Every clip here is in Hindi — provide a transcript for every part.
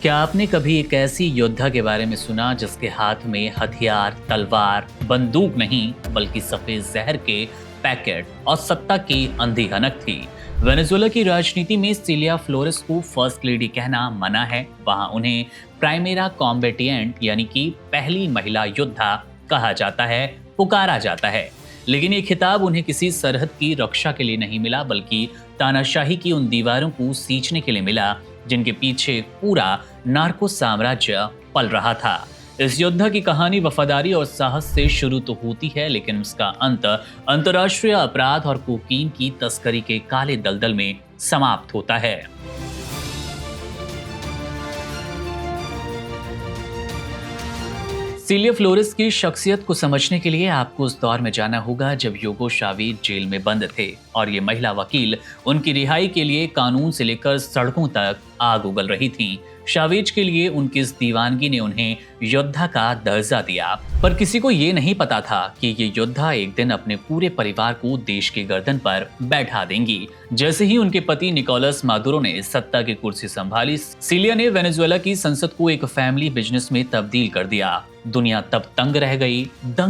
क्या आपने कभी एक ऐसी योद्धा के बारे में सुना जिसके हाथ में हथियार, तलवार, बंदूक नहीं बल्कि सफेद जहर के पैकेट और सत्ता की अंधी हनक थी? वेनेजुएला की राजनीति में सिलिया फ्लोरेस को फर्स्ट लेडी कहना मना है। वहां उन्हें प्राइमेरा कॉम्बेटिएंट यानी कि पहली महिला योद्धा कहा जाता है, पुकारा जाता है। लेकिन ये खिताब उन्हें किसी सरहद की रक्षा के लिए नहीं मिला, बल्कि तानाशाही की उन दीवारों को सींचने के लिए मिला जिनके पीछे पूरा नार्को साम्राज्य पल रहा था। इस योद्धा की कहानी वफादारी और साहस से शुरू तो होती है, लेकिन उसका अंत अंतर्राष्ट्रीय अपराध और कोकीन की तस्करी के काले दलदल में समाप्त होता है। सिलिया फ्लोरेस की शख्सियत को समझने के लिए आपको उस दौर में जाना होगा जब यूगो चावेज जेल में बंद थे और ये महिला वकील उनकी रिहाई के लिए कानून से लेकर सड़कों तक आग उगल रही थी। चावेज के लिए उनकी इस दीवानगी ने उन्हें योद्धा का दर्जा दिया, पर किसी को ये नहीं पता था कि ये योद्धा एक दिन अपने पूरे परिवार को देश की गर्दन पर बैठा देंगी। जैसे ही उनके पति निकोलस मादुरो ने सत्ता की कुर्सी संभाली, सिलिया ने वेनेजुएला की संसद को एक फैमिली बिजनेस में तब्दील कर दिया। दुनिया तब दंग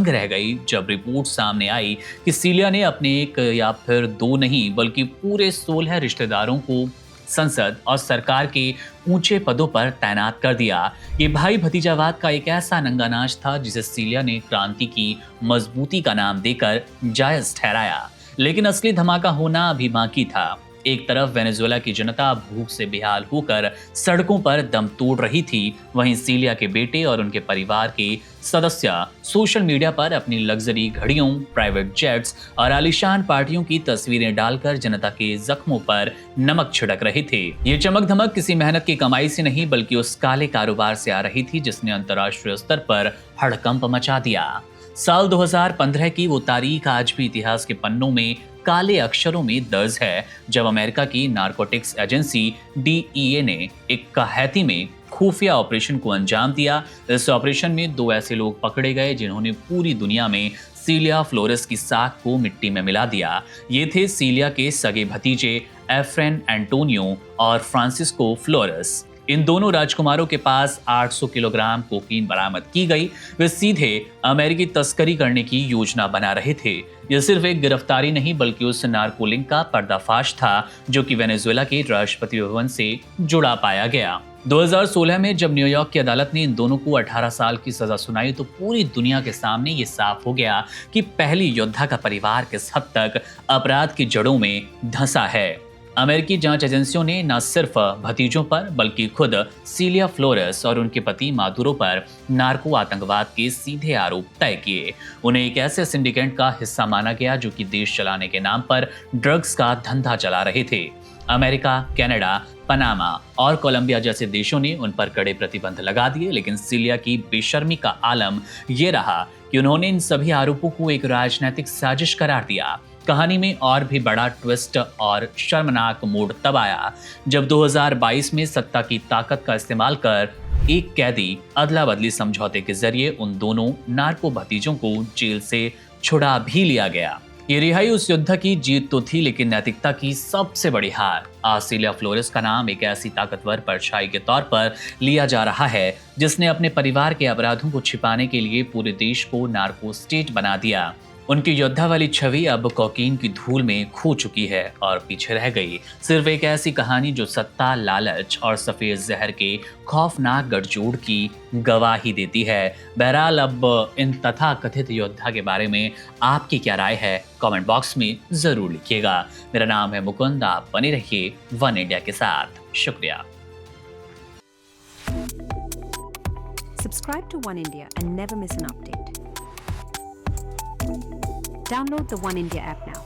रह गई जब रिपोर्ट सामने आई कि सिलिया ने अपने एक या फिर दो नहीं बल्कि पूरे 16 रिश्तेदारों को संसद और सरकार के ऊंचे पदों पर तैनात कर दिया। ये भाई भतीजावाद का एक ऐसा नंगानाच था जिसे सिलिया ने क्रांति की मजबूती का नाम देकर जायज ठहराया। लेकिन असली धमाका होना अभी बाकी था। एक तरफ वेनेजुएला की जनता भूख से बेहाल होकर सड़कों पर दम तोड़ रही थी, वहीं सिलिया के बेटे और उनके परिवार के सदस्य सोशल मीडिया पर अपनी लग्जरी घड़ियों, प्राइवेट जेट्स और आलीशान पार्टियों की तस्वीरें डालकर जनता के जख्मों पर नमक छिड़क रहे थे। ये चमक धमक किसी मेहनत की कमाई से नहीं बल्कि उस काले कारोबार से आ रही थी जिसने अंतर्राष्ट्रीय स्तर पर हड़कंप मचा दिया। साल 2015 की वो तारीख आज भी इतिहास के पन्नों में काले अक्षरों में दर्ज है, जब अमेरिका की नारकोटिक्स एजेंसी DEA ने एक हैती में खुफिया ऑपरेशन को अंजाम दिया। इस ऑपरेशन में 2 ऐसे लोग पकड़े गए जिन्होंने पूरी दुनिया में सिलिया फ्लोरेस की साख को मिट्टी में मिला दिया। ये थे सिलिया के सगे भतीजे एफ्रेन एंटोनियो और फ्रांसिस्को फ्लोरेस। इन दोनों राजकुमारों के पास 800 किलोग्राम कोकीन बरामद की गई। वे सीधे अमेरिकी तस्करी करने की योजना बना रहे थे। यह सिर्फ एक गिरफ्तारी नहीं बल्कि उस नार्कोलिंग का पर्दाफाश था जो कि वेनेजुएला के राष्ट्रपति भवन से जुड़ा पाया गया। 2016 में जब न्यूयॉर्क की अदालत ने इन दोनों को 18 साल की सजा सुनाई तो पूरी दुनिया के सामने ये साफ हो गया कि पहली योद्धा का परिवार किस हद तक अपराध की जड़ों में धंसा है। अमेरिकी जांच एजेंसियों ने न सिर्फ भतीजों पर बल्कि खुद सिलिया फ्लोरेस और उनके पति मादुरो पर नार्को आतंकवाद के सीधे आरोप तय किए। उन्हें एक ऐसे सिंडिकेट का हिस्सा माना गया जो कि देश चलाने के नाम पर ड्रग्स का धंधा चला रहे थे। अमेरिका, कनाडा, पनामा और कोलंबिया जैसे देशों ने उन पर कड़े प्रतिबंध लगा दिए, लेकिन सिलिया की बेशर्मी का आलम ये रहा कि उन्होंने इन सभी आरोपों को एक राजनीतिक साजिश करार दिया। कहानी में और भी बड़ा ट्विस्ट और शर्मनाक मोड़ तब आया जब 2022 में सत्ता की ताकत का इस्तेमाल कर एक कैदी अदला बदली समझौते के जरिए उन दोनों नार्को भतीजों को जेल से छुड़ा भी लिया गया। ये रिहाई उस योद्धा की जीत तो थी, लेकिन नैतिकता की सबसे बड़ी हार। आज सिलिया फ्लोरेस का नाम एक ऐसी ताकतवर परछाई के तौर पर लिया जा रहा है जिसने अपने परिवार के अपराधों को छिपाने के लिए पूरे देश को नार्को स्टेट बना दिया। उनकी योद्धा वाली छवि अब कोकीन की धूल में खो चुकी है और पीछे रह गई सिर्फ एक ऐसी कहानी जो सत्ता, लालच और सफेद जहर के खौफनाक गठजोड़ की गवाही देती है। बहरहाल अब इन तथा कथित योद्धा के बारे में आपकी क्या राय है, कमेंट बॉक्स में जरूर लिखिएगा। मेरा नाम है मुकुंद, आप बने रहिए वन इंडिया के साथ। शुक्रिया। Subscribe to One India and never miss an update. Download the One India app now.